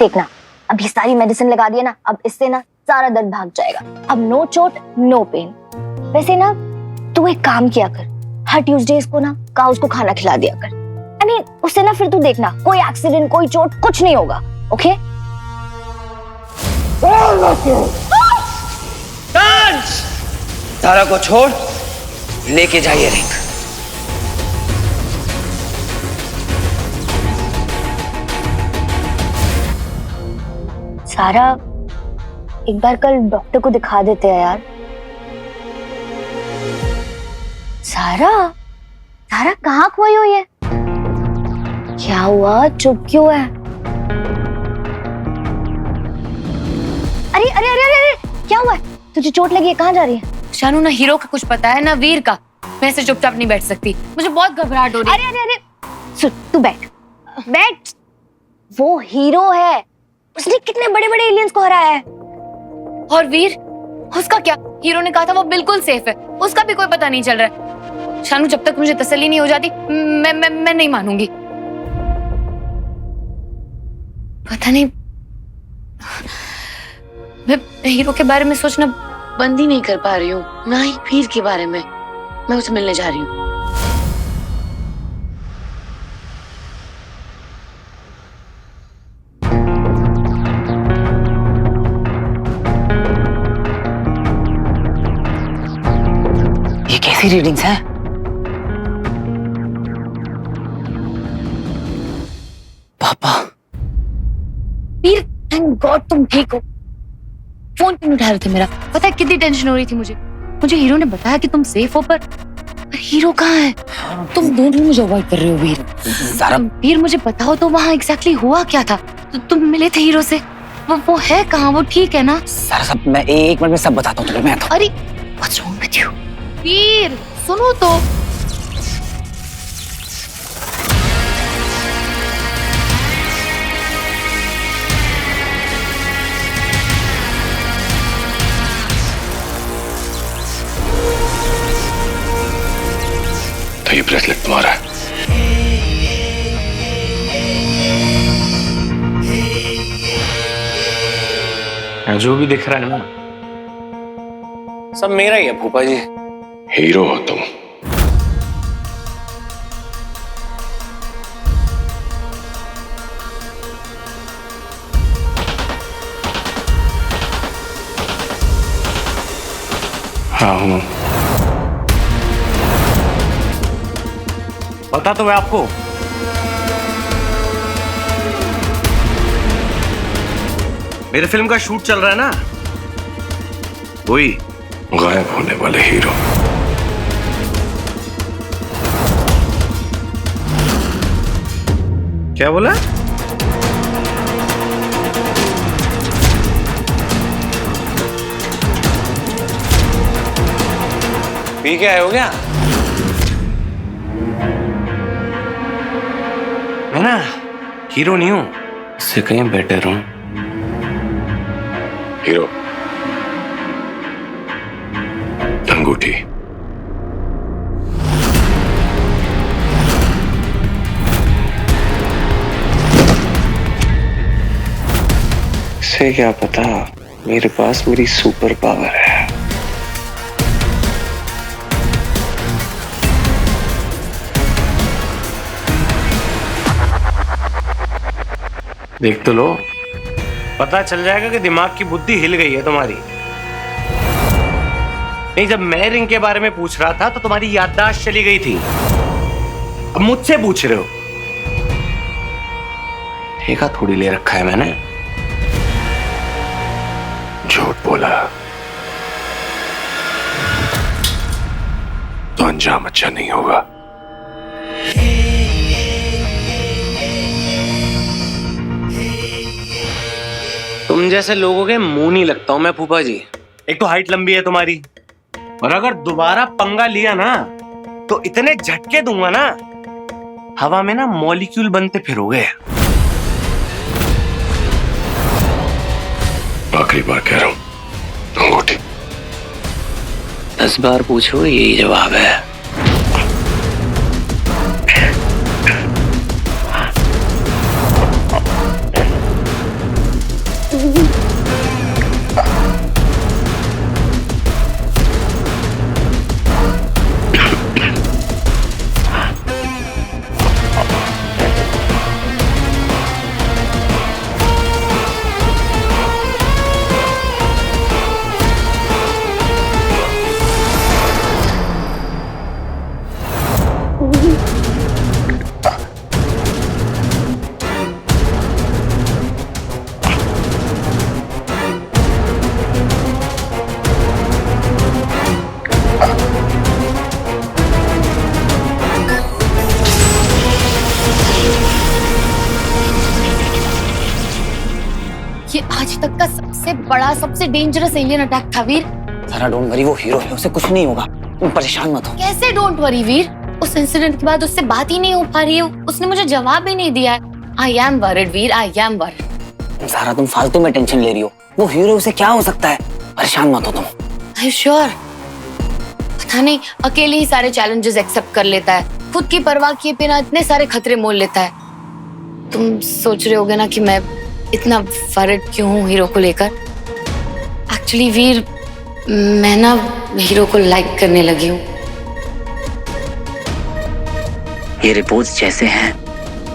देखना, अभी सारी मेडिसिन लगा दिया ना, अब इससे ना सारा दर्द भाग जाएगा। अब नो चोट नो पेन। वैसे ना तू एक काम किया कर, हर ट्यूसडेज को ना काउस को खाना खिला दिया कर। आई मीन उससे ना फिर तू देखना कोई एक्सीडेंट कोई चोट कुछ नहीं होगा। ओके? सारा को छोड़ लेके जाइए रिंग। सारा एक बार कल डॉक्टर को दिखा देते हैं यार। सारा सारा कहाँ खोई हुई है? क्या हुआ, चुप क्यों है? अरे अरे अरे अरे क्या हुआ है? तुझे चोट लगी है, कहाँ जा रही है? शानू, ना हीरो का कुछ पता है ना वीर का। मैं ऐसे चुपचाप नहीं बैठ सकती, मुझे बहुत घबराहट हो रही है। अरे अरे अरे सुन, तू बैठ बैठ। वो हीरो है, उसने कितने बड़े बड़े एलियंस को हराया है। और वीर, उसका क्या? हीरो ने कहा था वो बिल्कुल सेफ है, उसका भी कोई पता नहीं चल रहा है। शानू, जब तक मुझे तसल्ली नहीं हो जाती मैं नहीं मानूंगी। पता नहीं, मैं हीरो के बारे में सोचना बंद ही नहीं कर पा रही हूँ, ना ही वीर के बारे में। मैं उससे मिलने जा रही हूँ। ये कैसी रीडिंग्स हैं? पापा। वीर, थैंक गॉड तुम ठीक हो। फोन क्यों नहीं उठा रहे थे मेरा? पता है कितनी टेंशन हो रही थी मुझे। मुझे हीरो ने बताया कि तुम सेफ हो, पर हीरो कहाँ है? तुम दोनों मुझे अवॉइड कर रहे हो वीर। सारा वीर, मुझे बताओ तो वहाँ एग्जैक्टली हुआ क्या था? तो तुम मिले थे हीरो से, वो है कहाँ? वो ठीक है ना? सारा सब मैं 1 मिनट में सब बताता हूँ तुम्हें। मैं अरे व्हाट्स रॉन्ग विद यू? वीर सुनो तो। तो ये ब्रेसलेट तुम्हारा है। जो भी दिख रहा है ना, सब मेरा ही है फूफा जी। हीरो हो तुम। हाँ हूँ। पता तो है आपको। मेरे फिल्म का शूट चल रहा है ना, वही गायब होने वाले हीरो। क्या बोला? पी के आए हो क्या? मैं ना हीरो नहीं हूं, इससे कहीं बेटर हूं। हीरो अंगूठी। इसे क्या पता, मेरे पास मेरी सुपर पावर है। देख तो लो, पता चल जाएगा कि दिमाग की बुद्धि हिल गई है तुम्हारी। नहीं, जब मैं रिंग के बारे में पूछ रहा था तो तुम्हारी याददाश्त चली गई थी। अब मुझसे पूछ रहे हो। ठेका थोड़ी ले रखा है मैंने। झूठ बोला तो अंजाम अच्छा नहीं होगा। तुम जैसे लोगों के मुंह नहीं लगता हूं मैं फूफा जी। एक तो हाइट लंबी है तुम्हारी, और अगर दोबारा पंगा लिया ना तो इतने झटके दूंगा ना, हवा में ना मॉलिक्यूल बनते फिरोगे। आखिरी बार कह रहा हूं, अंगूठी। 10 बार पूछो यही जवाब है। आज तक का सबसे बड़ा, सबसे डेंजरस एलियन अटैक था वीर। सारा डोंट वरी, वो हीरो है, उसे कुछ नहीं होगा, तुम परेशान मत हो। कैसे डोंट वरी वीर? उस इंसिडेंट के बाद उससे बात ही नहीं हो पा रही है, उसने मुझे जवाब ही नहीं दिया है। I am worried Veer, I am worried. सारा तुम फालतू में टेंशन ले रही हो, वो हीरो, उसे क्या हो सकता है, परेशान मत हो तुम। I sure? पता नहीं, अकेले ही सारे चैलेंजेस एक्सेप्ट कर लेता है, खुद की परवाह किए बिना इतने सारे खतरे मोल लेता है। तुम सोच रहे होगे ना कि मैं इतना वरिड क्यों हूँ हीरो को लेकर। एक्चुअली वीर, मैं ना हीरो को लाइक करने लगी हूँ। ये रिपोर्ट्स जैसे हैं,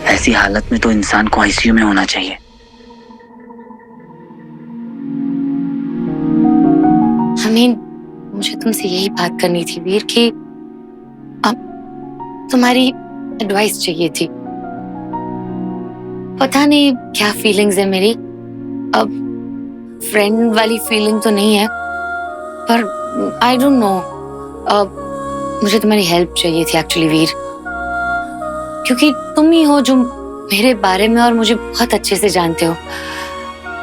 ऐसी हालत में तो इंसान को आईसीयू में होना चाहिए। मुझे तुमसे यही बात करनी थी वीर कि अब तुम्हारी एडवाइस चाहिए थी। पता नहीं क्या फीलिंग्स है मेरी, अब फ्रेंड वाली फीलिंग तो नहीं है, पर आई डोंट नो, मुझे तुम्हारी हेल्प चाहिए थी एक्चुअली वीर, क्योंकि तुम ही हो जो मेरे बारे में और मुझे बहुत अच्छे से जानते हो।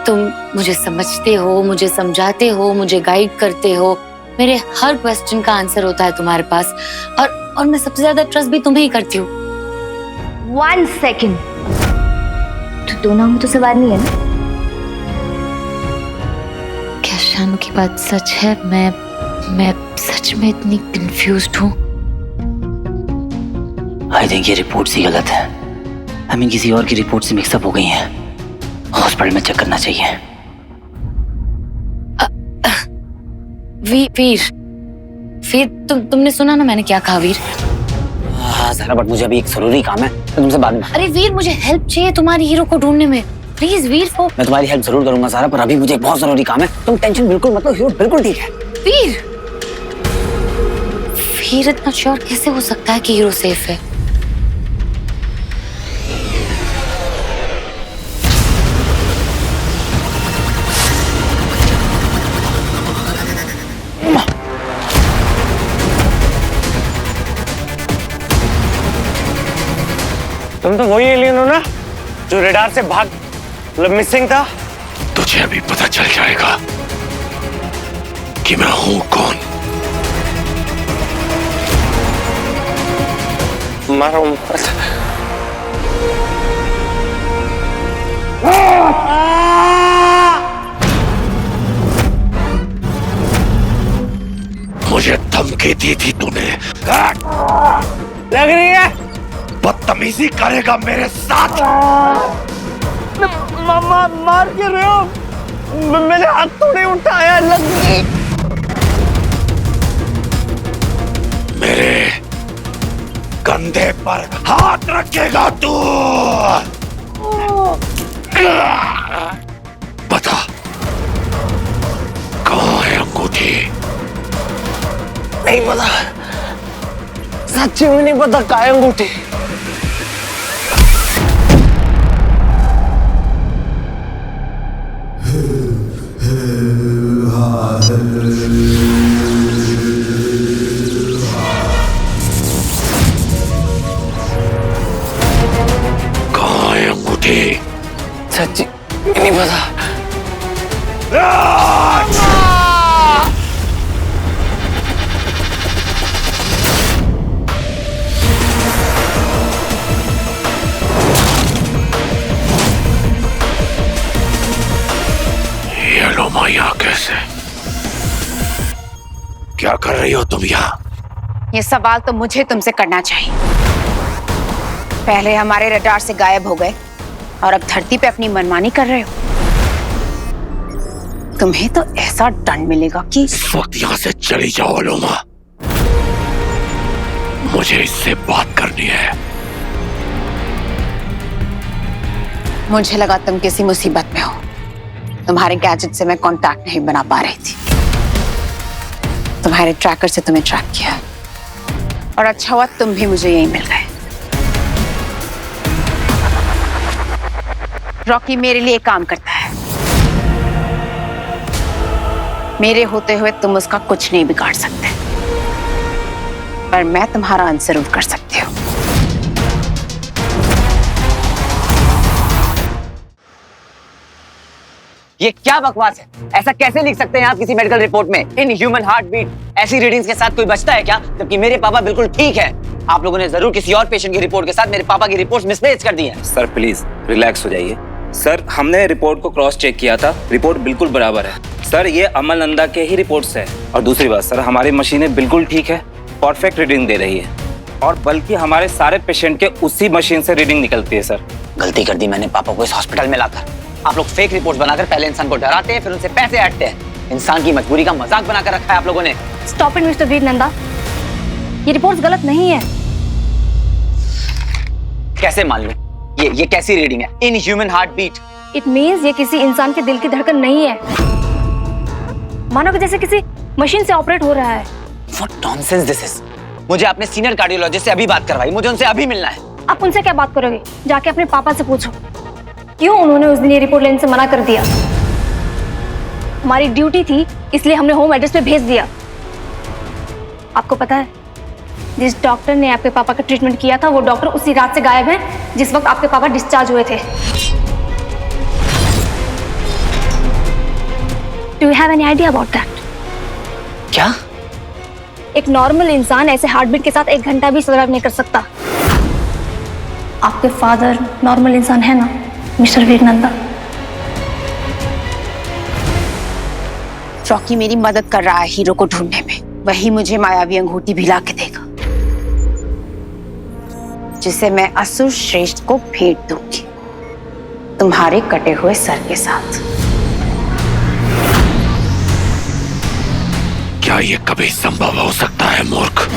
तुम मुझे समझते हो, मुझे समझाते हो, मुझे गाइड करते हो, मेरे हर क्वेश्चन का आंसर होता है तुम्हारे पास, और मैं सबसे ज्यादा ट्रस्ट भी तुम्हें ही करती हूँ। 1 सेकेंड, तो दोनों में तो सवार नहीं है ना? क्या शानू की बात सच है? मैं सच में इतनी कंफ्यूज्ड हूँ। आई थिंक ये रिपोर्ट्स ही गलत है। आई मीन किसी और की रिपोर्ट से मिक्सअप हो गई हैं। हॉस्पिटल में चेक करना चाहिए। वीर, तुमने सुना ना मैंने क्या कहा वीर? हाँ सारा, बट मुझे अभी एक जरूरी काम है, तो तुमसे बाद में। अरे वीर, मुझे हेल्प चाहिए तुम्हारी हीरो को ढूंढने में, प्लीज वीर। मैं तुम्हारी हेल्प जरूर करूंगा सारा, पर अभी मुझे एक बहुत जरूरी काम है, तुम टेंशन बिल्कुल मत लो, हीरो बिल्कुल ठीक है। वीर इतना श्योर कैसे हो सकता है कि हीरो सेफ है? तुम तो वही एलियन हो ना जो रेडार से भाग मिसिंग था? तुझे अभी पता चल जाएगा कि मैं हूं कौन। मारो मुझे धमकी दी थी तूने, लग रही है बदतमीजी करेगा मेरे साथ। मार क्यों रहे हो? मैंने हाथ तो नहीं उठाया, लग गई। मेरे कंधे पर हाथ रखेगा तू। बता कहाँ है अंगूठी? नहीं पता, सच्ची में नहीं पता कहाँ है अंगूठी। कहाँ है अंगूठी? सच्ची नहीं पता। ये लो माँ, यहाँ कैसे? क्या कर रही हो तुम यहाँ? ये सवाल तो मुझे तुमसे करना चाहिए। पहले हमारे रडार से गायब हो गए और अब धरती पे अपनी मनमानी कर रहे हो। तुम्हें तो ऐसा दंड मिलेगा कि इस वक्त यहाँ से चली जाओ लोमा, मुझे इससे बात करनी है। मुझे लगा तुम किसी मुसीबत में हो। तुम्हारे गैजेट से मैं कांटेक्ट नहीं बना पा रही थी, तुम्हारे ट्रैकर से तुम्हें ट्रैक किया, और अच्छा हुआ तुम भी मुझे यहीं मिल गए। रॉकी मेरे लिए काम करता है, मेरे होते हुए तुम उसका कुछ नहीं बिगाड़ सकते, पर मैं तुम्हारा अंत जरूर कर सकती हूँ। ये क्या बकवास है? ऐसा कैसे लिख सकते हैं आप किसी मेडिकल रिपोर्ट में? इन ह्यूमन हार्ट बीट, ऐसी रीडिंग्स के साथ कोई बचता है क्या? जबकि मेरे पापा बिल्कुल ठीक है। आप लोगों ने जरूर किसी और पेशेंट की रिपोर्ट के साथ मेरे पापा की रिपोर्ट मिसमैच कर दी है। सर प्लीज रिलैक्स हो जाइए। सर हमने रिपोर्ट को क्रॉस चेक किया था, रिपोर्ट बिल्कुल बराबर है। सर ये अमल नंदा के ही रिपोर्ट्स है। और दूसरी बात सर, हमारी मशीनें बिल्कुल ठीक है, परफेक्ट रीडिंग दे रही है। और बल्कि हमारे सारे पेशेंट के उसी मशीन से रीडिंग निकलती है सर। गलती कर दी मैंने पापा को इस हॉस्पिटल में लाकर। आप लोग फेक रिपोर्ट बनाकर पहले इंसान को डराते हैं, फिर उनसे पैसे ऐंठते हैं। इंसान की मजबूरी का मजाक बनाकर रखा है आप लोगों ने। स्टॉप इट मिस्टर वीर नंदा, ये रिपोर्ट्स गलत नहीं है। कैसे मान लूं? ये कैसी रीडिंग है? In human heart beat. It means ये किसी इंसान के दिल की धड़कन नहीं है, मानो कि जैसे किसी मशीन से ऑपरेट हो रहा है। What nonsense this is? मुझे अपने सीनियर कार्डियोलॉजिस्ट से अभी बात करवाई, मुझे उनसे अभी मिलना है। आप उनसे क्या बात करोगे? जाके अपने पापा से पूछो क्यों उन्होंने उस दिन ये रिपोर्ट लेने से मना कर दिया। हमारी ड्यूटी थी इसलिए हमने होम एड्रेस पे भेज दिया। आपको पता है जिस डॉक्टर ने आपके पापा का ट्रीटमेंट किया था वो डॉक्टर उसी रात से गायब है जिस वक्त आपके पापा डिस्चार्ज हुए थे। Do you have any idea about that? क्या? एक नॉर्मल इंसान ऐसे हार्ट बीट के साथ 1 घंटा भी सर्वाइव नहीं कर सकता। आपके फादर नॉर्मल इंसान है ना मिस्टर वीर नंदा? रॉकी मेरी मदद कर रहा है हीरो को ढूंढने में। वही मुझे मायावी अंगूठी भी ला के देगा जिसे मैं असुर श्रेष्ठ को भेंट दूंगी तुम्हारे कटे हुए सर के साथ। क्या ये कभी संभव हो सकता है मूर्ख?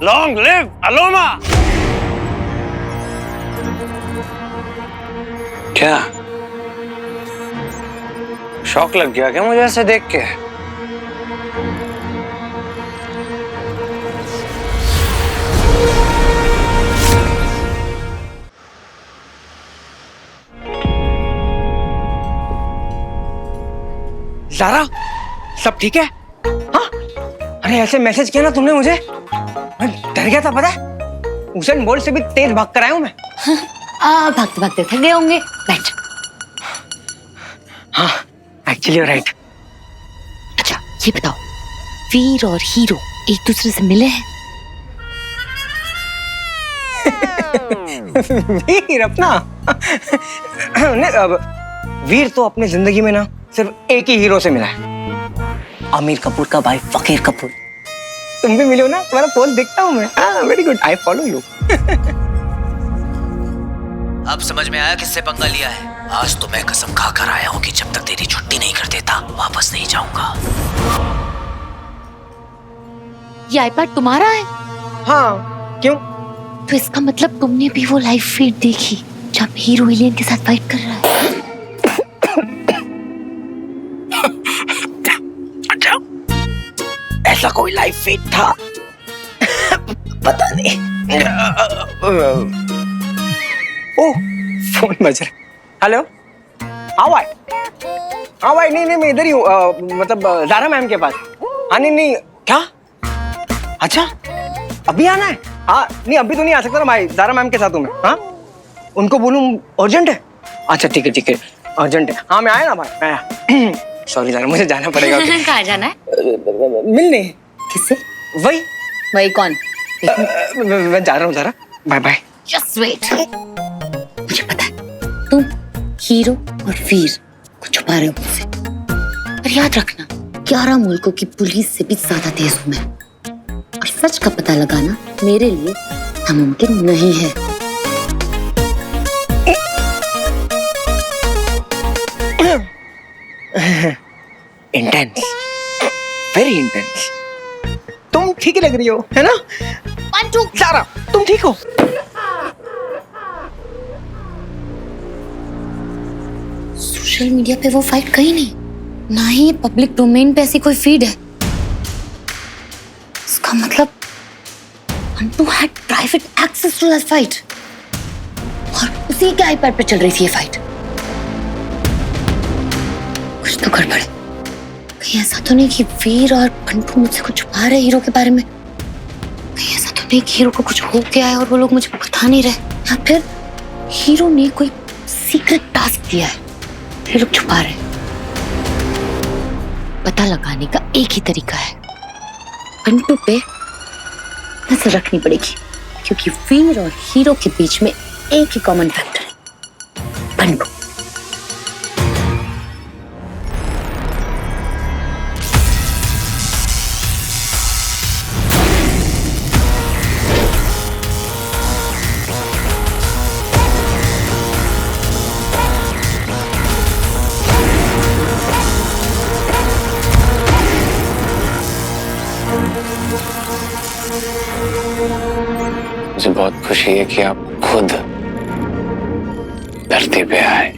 लॉन्ग लिव अलोमा। क्या शौक लग गया क्या मुझे ऐसे देख के? ज़ारा सब ठीक है? हाँ? अरे ऐसे मैसेज किया ना तुमने मुझे, मैं डर गया था। पता है उसेन बोल्ट से भी तेज भाग कर आया हूं मैं। भागते भागते थक गए होंगे, बैठ। हाँ एक्चुअली राइट। अच्छा ये बताओ, वीर और हीरो एक दूसरे से मिले हैं? वीर अपना नहीं, अब वीर तो अपनी जिंदगी में ना सिर्फ एक ही हीरो से मिला है, आमिर कपूर का भाई फकीर कपूर। तुम भी मिलो ना, तुम्हारा पोस्ट देखता हूँ मैं। हाँ very good, I follow you. अब समझ में आया किससे पंगा लिया है? आज तो मैं कसम खा कर आया हूँ कि जब तक तेरी छुट्टी नहीं कर देता वापस नहीं जाऊंगा। ये आईपैड तुम्हारा है? हाँ क्यों? तो इसका मतलब तुमने भी वो लाइव फीड देखी जब हीरो एलियन के साथ फाइट कर रहा है? ऐसा कोई लाइव फीड था? पता नहीं। ओह फोन बज रहा। हेलो हाँ भाई, हाँ भाई नहीं मैं इधर ही हूँ, मतलब ज़ारा मैम के पास। हाँ नहीं क्या? अच्छा अभी आना है? हाँ नहीं अभी तो नहीं आ सकता ना भाई, ज़ारा मैम के साथ हूँ मैं। हाँ उनको बोलूँ अर्जेंट है? अच्छा ठीक है अर्जेंट है। हाँ मैं आया ना भाई, मैं आया। सॉरी ज़ारा मुझे जाना पड़ेगा। कहाँ जाना है? मिलने। किससे? वही वही कौन? मैं जा रहा हूँ जरा, बाय बाय। Just wait. मुझे पता है तुम हीरो और वीर को छुपा रहे हो मुझसे, पर याद रखना 11 मुल्कों की पुलिस से भी ज्यादा तेज हूं मैं, और सच का पता लगाना मेरे लिए नामुमकिन नहीं है। Intense, very intense. तुम ठीक ही लग रही हो, है ना? पंचू, जारा, तुम ठीक हो? सोशल मीडिया पे वो फाइट कहीं नहीं, ना ही पब्लिक डोमेन पे ऐसी कोई फीड है। इसका मतलब Antu had private access to that fight, और उसी के आईपैड पे चल रही थी ये फाइट। कुछ तो गड़बड़ है। कहीं ऐसा तो नहीं कि वीर और पंटू मुझसे कुछ छुपा रहे हीरो के बारे में? कहीं ऐसा तो नहीं कि हीरो को कुछ हो गया है और वो लोग मुझे बता नहीं रहे? या फिर हीरो ने कोई सीक्रेट टास्क दिया है, ये लोग छुपा रहे हैं? पता लगाने का एक ही तरीका है, पंटू पे नजर रखनी पड़ेगी, क्योंकि वीर और हीरो के बीच में एक ही कॉमन फैक्टर है, पंटू। मुझे बहुत खुशी है कि आप खुद धरती पे आए।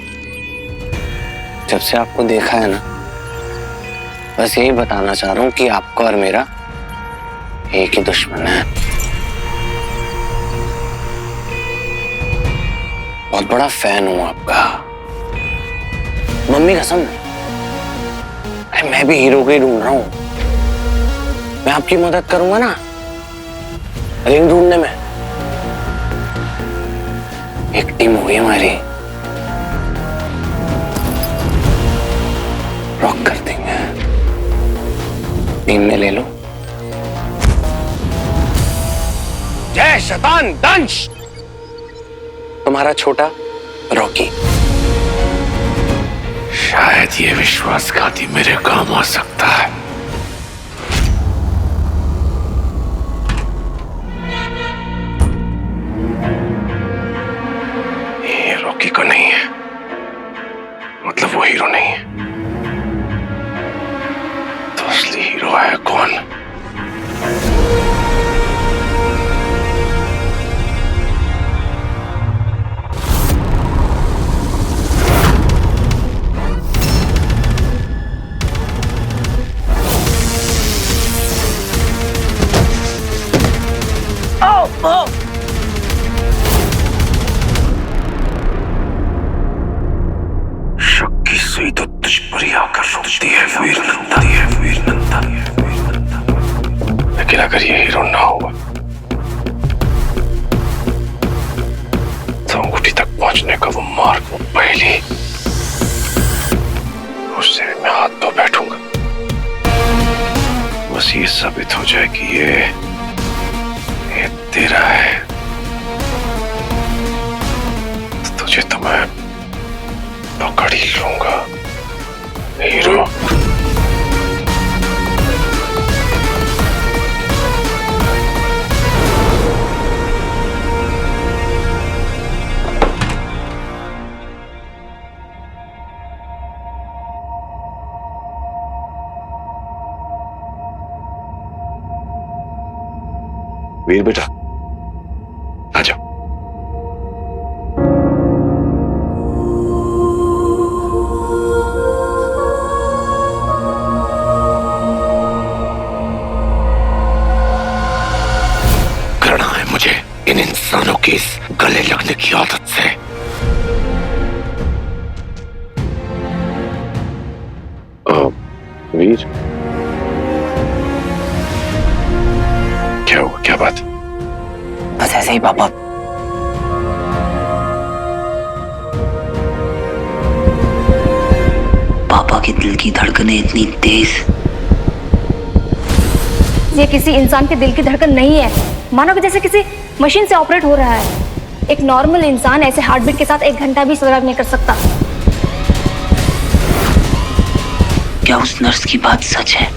जब से आपको देखा है ना, बस यही बताना चाह रहा हूं कि आपका और मेरा एक ही दुश्मन है। बहुत बड़ा फैन हूं आपका, मम्मी कसम। अरे मैं भी हीरो को ही ढूंढ रहा हूं। मैं आपकी मदद करूंगा ना रिंग ढूंढने में। एक टीम हुई हमारी, रॉक कर देंगे। टीम में ले लो। जय शैतान दंश, तुम्हारा छोटा रॉकी। शायद ये विश्वासघाती मेरे काम आ सकता है। ये रॉकी को नहीं है, मतलब वो हीरो नहीं है, तो असली हीरो है कौन? शक की सुई तो तुझ पर ही आकर रुकती है वीर नंदन। लेकिन अगर ये हीरो ना हुआ तो अंगूठी तक पहुंचने का वो मार्ग, वो पहली, उससे भी मैं हाथ धो बैठूंगा। बस ये साबित हो जाए कि ये तेरा है, तो तुझे तो मैं पकड़ ही लूंगा हीरो। वीर बेटा आ जाओ। घृणा है मुझे इन इंसानों की इस गले लगने की आदत से। वीर क्या हुआ, क्या बात? बस ऐसे ही पापा। पापा के दिल की धड़कनें इतनी तेज ये किसी इंसान के दिल की धड़कन नहीं है, मानो कि जैसे किसी मशीन से ऑपरेट हो रहा है। एक नॉर्मल इंसान ऐसे हार्ट बीट के साथ 1 घंटा भी सर्वाइव नहीं कर सकता। क्या उस नर्स की बात सच है?